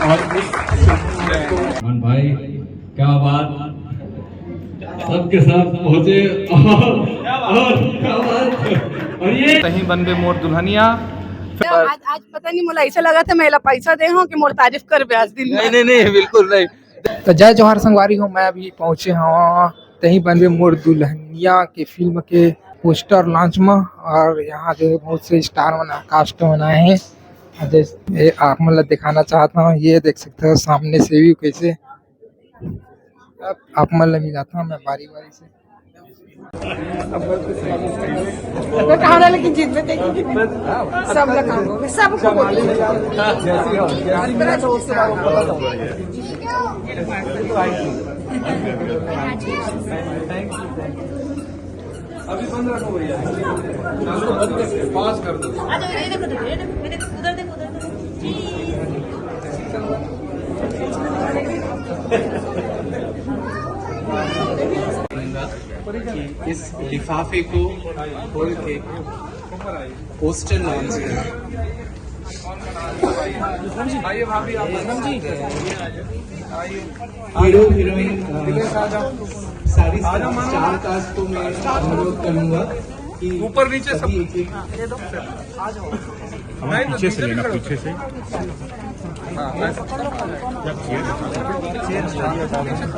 मन भाई क्या बात, सबके साथ पहुंचे और क्या बात। और ये कहीं बनबे मोर दुल्हनिया। आज पता नहीं मुला ऐसा लगा था मेला पैसा दे हो कि मोर तारीफ कर ब्याज दिन नहीं नहीं नहीं बिल्कुल नहीं। तो जय जोहार संगवारी हो, मैं अभी पहुंचे हाँ तहीं बनबे मोर दुल्हनिया के फिल्म के पोस्टर लॉन्च में। और यहाँ जो बहुत से स्टार बना कास्ट बनाए हैं, जैसे आप मतलब दिखाना चाहता हूँ। ये देख सकते हो सामने से भी कैसे आप मतलब मिलाता हूँ मैं बारी बारी से। कहा लेकिन जीत में देखेंगे सब लगा सबको अभी 15 को भैया पास कर दो। उधर देखो इस लिफाफे को खोल के पोस्टर लॉन्च करें। आइए भाभी आप हीरो हीरोइन सारी स्टार कास्ट को मैं अनुरोध करूंगा कि ऊपर नीचे सब पीछे से लेना, पीछे से।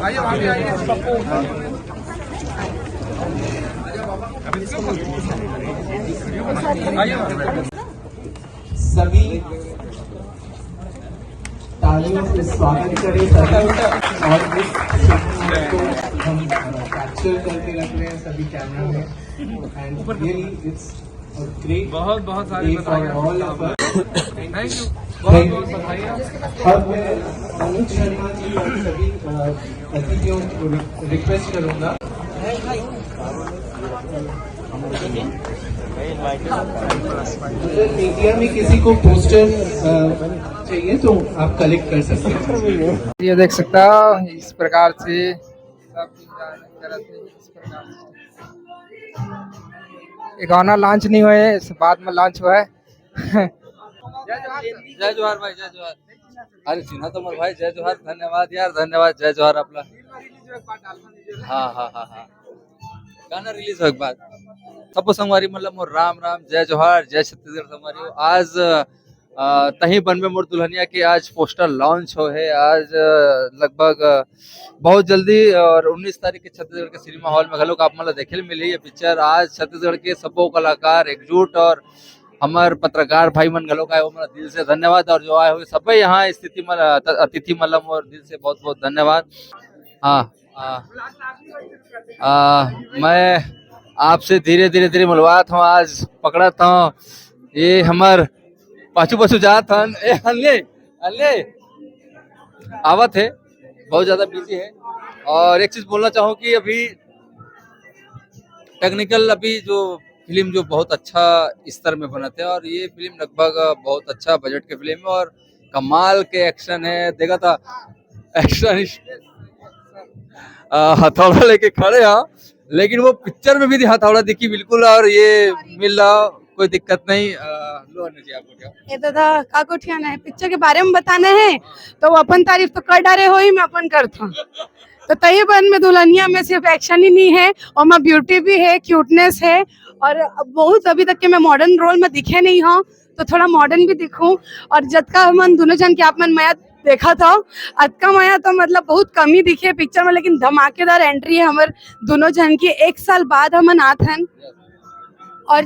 आइए भाभी आइए। सभी तालियों से स्वागत करें और इस को हम कैप्चर करके रख रहे हैं सभी कैमरा में। And really it's a great बहुत बहुत सारी for all of us. Thank you, बहुत बहुत बधाइयाँ। अब मैं अनुज शर्मा जी और सभी अतिथियों को रिक्वेस्ट करूंगा। अगर मीडिया में किसी को पोस्टर चाहिए तो आप कलेक्ट कर सकते हैं। ये देख सकता हो इस प्रकार से सब इस प्रकार से ये गाना लॉन्च नहीं हुआ है, इस बाद में लॉन्च हुआ है। जय जोहार भाई, जय जोहार। अरे सुना तो मर भाई, जय जोहार। धन्यवाद यार, धन्यवाद। जय जोहार आपला। हाँ हाँ हाँ हाँ, गाना रिलीज हो एक बाद सब संगवारी मतलब मोर राम राम, जय जोहार, जय छत्तीसगढ़ संगवारी। आज तहीं बनबे मोर दुल्हनिया की आज पोस्टर लॉन्च हो है। आज लगभग बहुत जल्दी और 19 तारीख के छत्तीसगढ़ के सिनेमा हॉल में घलोक आप मतलब देखे मिली ये पिक्चर। आज छत्तीसगढ़ के सबो कलाकार एकजुट और हमार पत्रकार भाई मन घलोक आए हो, मतलब दिल से धन्यवाद। और जो आए हुए सब यहाँ स्थिति अतिथि मतलब और दिल से बहुत बहुत धन्यवाद। हाँ मैं आपसे धीरे धीरे मुलाकात हूँ, आज पकड़ा था ये हमार पाछू पाछू जात हन ए हल्ले हल्ले आवत है, बहुत ज्यादा बिजी है। और एक चीज बोलना चाहूँ कि अभी टेक्निकल अभी जो फिल्म जो बहुत अच्छा स्तर में बना थे और ये फिल्म लगभग बहुत अच्छा बजट के फिल्म है और कमाल के एक्शन है। देखा था एक्शन हथौड़ा लेके खड़े हैं, लेकिन वो पिक्चर में भी हथौड़ा दिखी बिल्कुल। और ये मिल रहा कोई दिक्कत नहीं। लो जी आपको क्या ये दादा का कोठियाना है पिक्चर के बारे में बताना है तो वो अपन तारीफ तो कर डाले हो ही मैं अपन करता तो तही बन में दुल्हनिया में सिर्फ एक्शन ही नहीं है और मैं ब्यूटी भी है, क्यूटनेस है और बहुत अभी तक के मैं मॉडर्न रोल में दिखे नहीं हूँ तो थोड़ा मॉडर्न भी दिखूं। और जतका मन दोनों जन के आप मन माया देखा था अतका माया तो मतलब बहुत कम ही दिखे पिक्चर में, लेकिन धमाकेदार एंट्री है हमारे दोनों जन की। 1 साल बाद हम आत हन और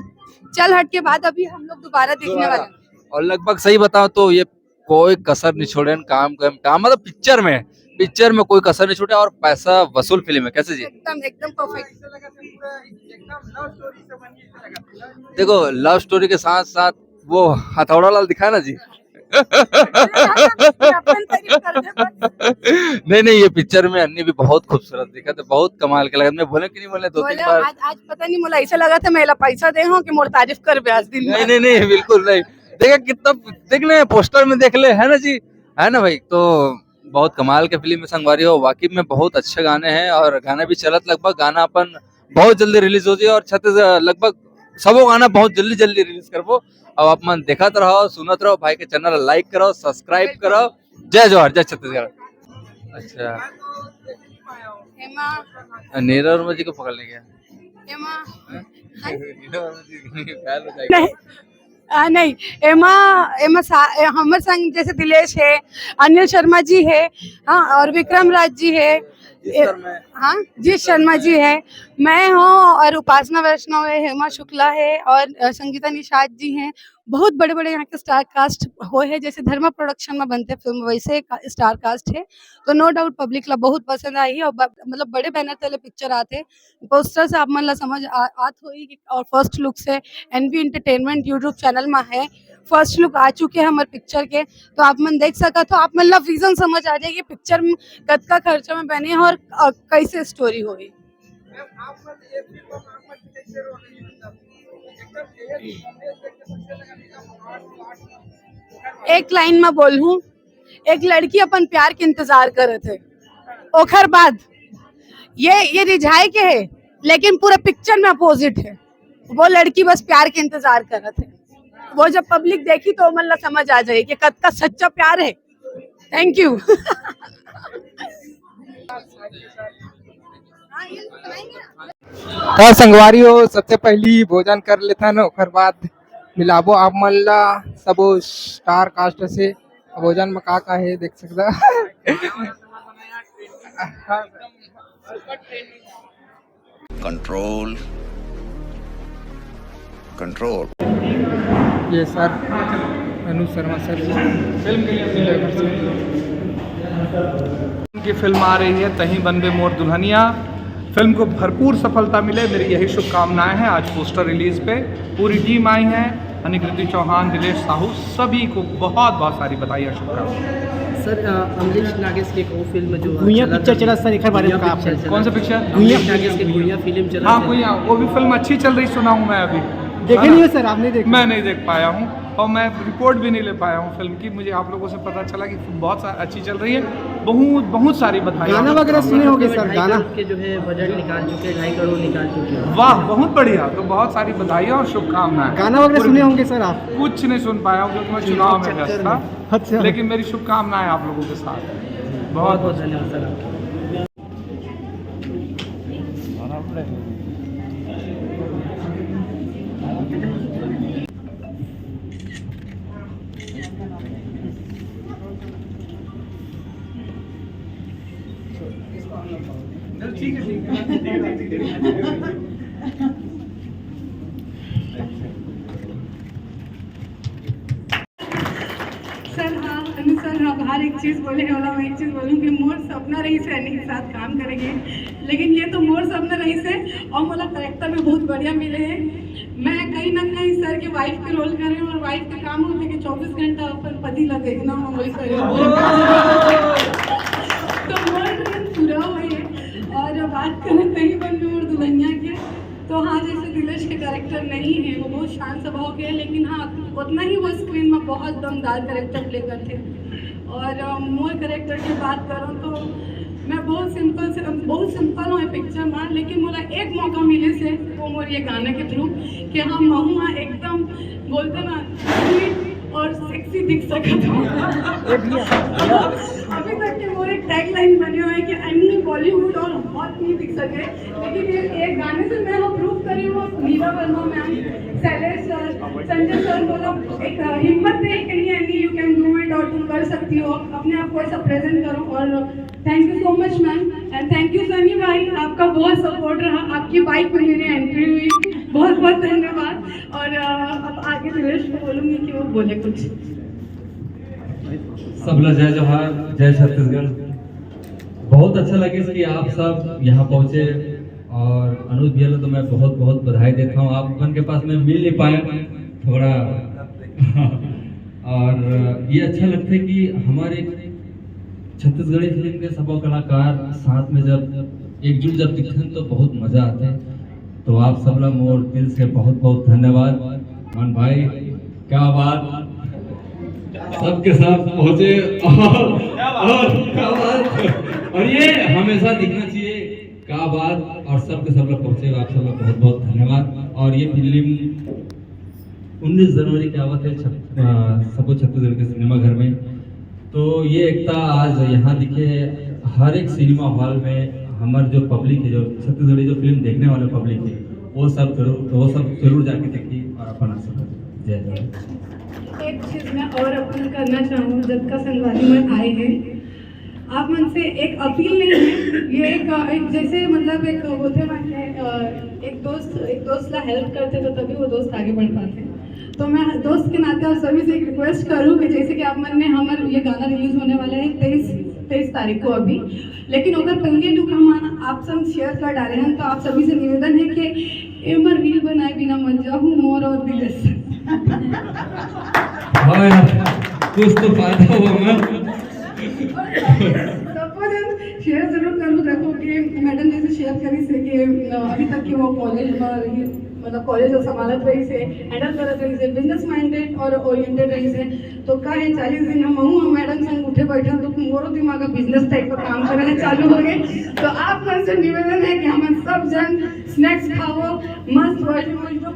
चल हट के बाद अभी हम लोग दोबारा दिखने वाले हैं। और लगभग सही बताओ तो ये कोई कसर नहीं छोड़े काम मतलब पिक्चर में कोई कसर नहीं छूटे और पैसा वसूल फिल्म है। कैसे जी? एकदम एकदम परफेक्ट। देखो लव स्टोरी के साथ साथ वो हथौड़ा लाल दिखाया ना जी। नहीं ये पिक्चर में अन्य भी बहुत खूबसूरत दिखा था, बहुत कमाल के लगा। मैं बोले कि नहीं बोले 2-3 बार। आज पता नहीं मुला ऐसा लगा था मेला पैसा दे हो कि मोर तारीफ कर ब्याज दिन नहीं बिल्कुल नहीं। देखा कितना देखने पोस्टर में देख ले है ना जी, है ना भाई। तो बहुत कमाल के फिल्म में संगवारी हो, वाकई में बहुत अच्छे गाने हैं और गाना भी चलत। लगभग गाना अपन बहुत जल्दी रिलीज हो जाए और छत्तीसगढ़ लगभग सबो गाना बहुत जल्दी रिलीज करबो। अब आप मन देखत रहो, सुनत रहो, भाई के चैनल लाइक करो, सब्सक्राइब करो जय जवाहर जय छत्तीसगढ़। अच्छा हेमा नीरज वर्मा जी को पकड़ने गया। हेमा नीरज वर्मा जी घायल हो जाएगी। नहीं नहीं एमा एमा हमर संग जैसे दिलेश है, अनिल शर्मा जी है, हाँ, और विक्रम राज जी है, हाँ जी शर्मा जी है, मैं हूँ, और उपासना वैष्णव है, हेमा शुक्ला है, और संगीता निषाद जी हैं। बहुत बड़े बड़े यहाँ के स्टार कास्ट हो है, जैसे धर्मा प्रोडक्शन में बनते फिल्म वैसे स्टार कास्ट है। तो नो डाउट पब्लिक ला बहुत पसंद आई है, और मतलब बड़े बैनर तले पिक्चर आते पोस्टर से आप मन ला समझ आत होई कि, और फर्स्ट लुक से एनबी एंटरटेनमेंट यूट्यूब चैनल में है, फर्स्ट लुक आ चुके हैं हमारे पिक्चर के, तो आप मन देख सका, तो आप मन ला विजन समझ आ जाएगी पिक्चर में कतका खर्चा में बने हैं और कैसे स्टोरी हुई। एक लाइन में बोलूं, एक लड़की अपन प्यार के इंतजार करे थे, ओखर बाद ये रिझाए के है, लेकिन पूरे पिक्चर में अपोजिट है। वो लड़की बस प्यार के इंतजार कर रहे थे, वो जब पब्लिक देखी तो मतलब समझ आ जाए कि कद का सच्चा प्यार है। Thank you. और संगवारी हो सबसे पहली भोजन कर लेता न, ओकर बाद मिलाबो आप मन ला सब स्टार कास्ट से भोजन में का है देख सकता। Control control. ये सर अनु शर्मा सर की फिल्म आ रही है तहीं बनबे मोर दुल्हनिया। फिल्म को भरपूर सफलता मिले, मेरी यही शुभकामनाएं हैं। आज पोस्टर रिलीज पे पूरी टीम आई है, अनिकृति चौहान, दिलेश साहू, सभी को बहुत बहुत सारी बधाई और शुभकामनाएं। सर अमरीश नागेश की एक वो फिल्म जो गुइया पिक्चर चला सर, एक बारे में कहा आपने? कौन सा पिक्चर? अमरीश नागेश की गुइया फिल्म चला। हाँ गुइया, वो भी फिल्म अच्छी चल रही सुना हूँ मैं अभी। देखे नहीं है सर आपने? देखे? मैं नहीं देख पाया हूँ और मैं रिपोर्ट भी नहीं ले पाया हूँ फिल्म की। मुझे आप लोगों से पता चला कि बहुत अच्छी चल रही है। बहुत बहुत सारी बधाई। गाना वगैरह सुने होंगे सर? गाना के जो है बजट निकाल चुके, 2.5 करोड़ निकाल चुके। वाह बहुत बढ़िया, तो बहुत सारी बधाई और शुभकामनाएं। गाना वगैरह सुने होंगे सर आप? कुछ नहीं सुन पाया हूँ क्योंकि मैं चुनाव में व्यस्त था। अच्छा, लेकिन मेरी शुभकामनाएं आप लोगों के साथ। बहुत बहुत धन्यवाद सर आपका। ठीक है ठीक है। सर हाँ सर, आप हर एक चीज़ बोले वाला मैं एक चीज़ बोलूँ कि मोर सपना रही से अन्नी के साथ काम करेंगे, लेकिन ये तो मोर सपना रही से और मोला करेक्टर भी बहुत बढ़िया मिले हैं। मैं कहीं ना कहीं सर की वाइफ के रोल कर रही हूँ, और वाइफ का काम होता है कि 24 घंटा अपन पति लगे ना वही कर तो मोर पूरा हुई है। और बात करें कहीं बन मोर दुल्हनिया के, तो हाँ जैसे दिलेश के कैरेक्टर नहीं है, वो बहुत शांत स्वभाव के है, लेकिन हाँ उतना ही वो स्क्रीन में बहुत दमदार कैरेक्टर प्ले करते हैं। और मोर कैरेक्टर की बात करूँ तो मैं बहुत सिंपल हूँ पिक्चर में, लेकिन मोला एक मौका मिले से वो मोर ये गाने के थ्रू कि हम महुआ एकदम बोलते ना स्वीट और सेक्सी दिख सकता हूँ। अभी तक के मोर एक टैग लाइन बने हुए हैं कि अन्नी बॉलीवुड और हॉट नहीं दिख सके, लेकिन ये एक गाने से मैं प्रूव करी हूँ। Neera Verma ma'am, Shailesh sir, Sanjay sir बोला एक हिम्मत दे कि नहीं अन्नी यू कैन डू इट, और तुम कर सकती हो, अपने आप को ऐसा प्रेजेंट करो। और thank you so much ma'am, and thank you Sunny भाई, आपका बहुत सपोर्ट रहा, आपकी बाइक में मेरी एंट्री हुई, बहुत बहुत धन्यवाद। और अब आगे दिलेश को बोलूँगी कि वो बोले कुछ। सब लोग जय जोहार, जय छत्तीसगढ़। बहुत अच्छा लगे कि आप सब यहाँ पहुँचे, और अनुज भैया तो मैं बहुत बहुत बधाई देता हूँ। आप उनके पास में मिल नहीं पाए थोड़ा और ये अच्छा लगता है कि हमारे छत्तीसगढ़ी फिल्म के सब कलाकार साथ में जब एकजुट जब दिखते हैं तो बहुत मजा आता है। तो आप सब लोग मोर दिल से बहुत बहुत धन्यवाद। मन भाई क्या बात, सबके साथ पहुंचे और क्या बात, और ये हमेशा दिखना चाहिए क्या बात, और सबके सब लोग पहुंचे। आप सब लोग बहुत बहुत धन्यवाद। और ये फिल्म 19 जनवरी की आवत है सबको छत्तीसगढ़ के सिनेमा घर में, तो ये एकता आज यहाँ दिखे हर एक सिनेमा हॉल में। हमारे जो पब्लिक है, जो छत्तीसगढ़ी जो फिल्म देखने वाले पब्लिक है, वो सब जरूर जाके देखिए और अपना आशीर्वाद। जय जय। एक चीज मैं और अपन करना चाहूँ, जब का संगवारी में आए हैं, आप मन से एक अपील नहीं है, ये एक जैसे मतलब एक होते एक दोस्त ला हेल्प करते तो तभी वो दोस्त आगे बढ़ पाते। तो मैं दोस्त के नाते और सभी से एक रिक्वेस्ट करूँ कि जैसे कि आप मन ने हमारे ये गाना रिलीज होने वाला है 23 तारीख को अभी, लेकिन अगर पहले लुक हम आप सब शेयर कर डाले हैं तो आप सभी से निवेदन है कि एमर रील बनाए बिना मत जाऊँ मोर और दिल से। हाँ यार, कुछ तो फायदा हुआ। शेयर जरूर करूँ। देखो कि मैडम जैसे शेयर करी से कि अभी तक की वो कॉलेज में मतलब कॉलेज और संभालत रही से, हैंडल करत रही से, बिजनेस माइंडेड और ओरिएंटेड रही से। तो का है 40 दिन हम मैडम संग उठे बैठे तो मोरो दिमाग बिजनेस टाइप का काम करने चालू हो गए। तो आप मन से निवेदन है कि हम सब जन स्नैक्स खाओ, मस्त वर्ल्ड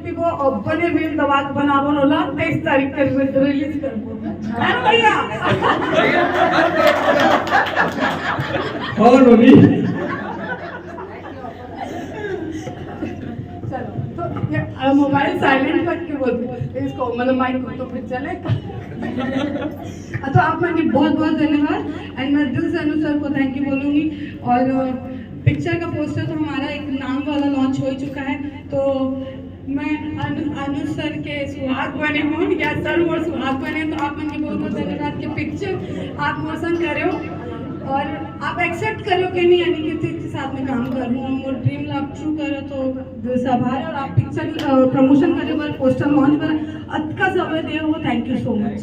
पीबो और बने बिल दवा बनावो होला 23 तारीख के रिलीज करबो है ना भैया। और मम्मी चलो तो मोबाइल साइलेंट करके बोलते इसको, मतलब माइक को तो फिर चले। तो आप मन के बहुत बहुत धन्यवाद एंड मैं दिल से अनु सर को थैंक यू बोलूँगी। और पिक्चर का पोस्टर तो हमारा एक नाम वाला लॉन्च हो चुका है। तो मैं अनु सर के सुहाग बने हूँ या सर मोर सुहाग बने, तो आप मन के बहुत बहुत धन्यवाद कि पिक्चर आप मोसन करे हो और आप एक्सेप्ट करो कि नहीं यानी कि के साथ में काम कर रहा हूँ और ड्रीम लव ट्रू करो तो दिल से आभार। और आप पिक्चर प्रमोशन करे पर पोस्टर लॉन्च पर अच्छा समय दे हो, थैंक यू सो मच।